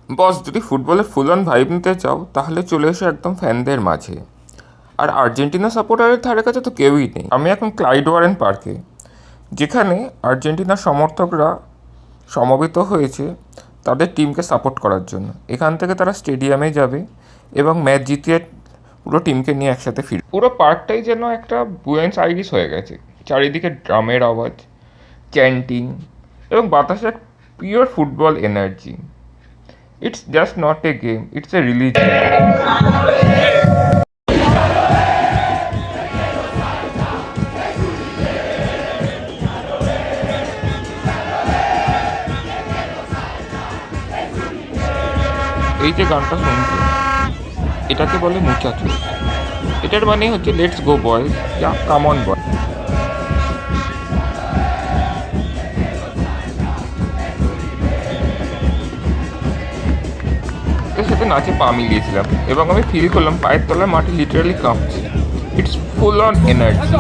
বস, যদি ফুটবলের full on vibe নিতে চাও তাহলে চলে এসো একদম ফ্যানদের মাঝে। আর আর্জেন্টিনা সাপোর্টারের ধারে কাছে তো কেউই নেই। আমি এখন ক্লাইড ওয়ারেন পার্কে, যেখানে আর্জেন্টিনার সমর্থকরা সমবেত হয়েছে তাদের টিমকে সাপোর্ট করার জন্য। এখান থেকে তারা স্টেডিয়ামে যাবে এবং ম্যাচ জিতিয়ে পুরো টিমকে নিয়ে একসাথে ফিরবে। পুরো পার্কটাই যেন একটা বুয়েন্স আইরিস হয়ে গেছে। চারিদিকে ড্রামের আওয়াজ, চ্যান্টিং এবং বাতাসে pure football energy. It's just not a game, it's a religion. এই যে গানটা শুনছো, এটাকে বলে মুচাচো। এটার মানে হচ্ছে let's go boys, yeah come on boy. এর সাথে নাচে পা মিলিয়েছিলাম এবং আমি ফিল করলাম পায়ের তলায় মাটি লিটারালি কাঁপছে। It's full on energy.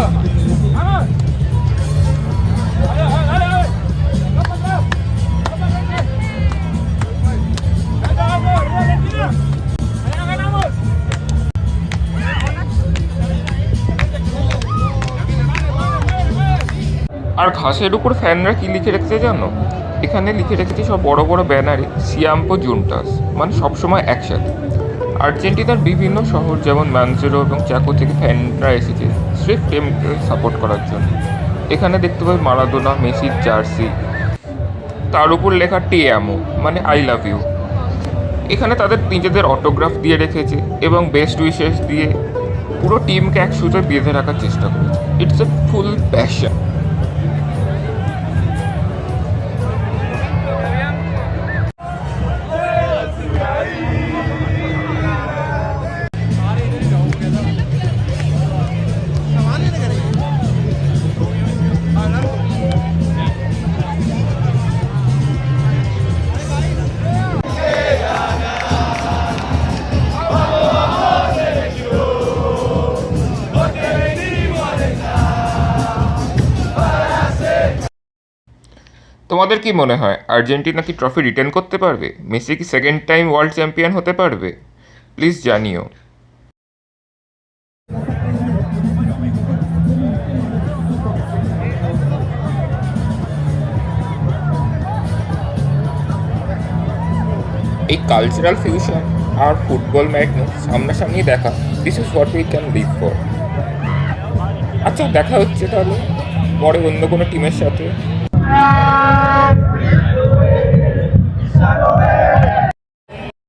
আর ঘাসের উপর ফ্যানরা কি লিখে রেখেছে জানো? এখানে লিখে রেখেছে সব বড় বড় ব্যানারে সিয়াম্পো জুনটাস, মানে সবসময় একসাথে। আর্জেন্টিনার বিভিন্ন শহর যেমন ম্যানজেরো এবং চাকো থেকে ফ্যানরা এসেছে স্রেফ টিমকে সাপোর্ট করার জন্য। এখানে দেখতে পাই মারাদোনা, মেসির জার্সি, তার উপর লেখা টিয়ামো মানে আই লাভ ইউ। এখানে তাদের নিজেদের অটোগ্রাফ দিয়ে রেখেছে এবং বেস্ট উইশেস দিয়ে পুরো টিমকে এক সুতোয় বেঁধে রাখার চেষ্টা করেছে। It's a full passion. তোমাদের কি মনে হয় আর্জেন্টিনা কি ট্রফি রিটেন করতে পারবে? মেসি কি সেকেন্ড টাইম ওয়ার্ল্ড চ্যাম্পিয়ন হতে পারবে? প্লিজ জানিও। এই কালচারাল ফিউশন আর ফুটবল ম্যাডনেস সামনাসামনি দেখা, this is what we can live for. আচ্ছা, দেখা হচ্ছে তাহলে পরে অন্য কোনো টিমের সাথে।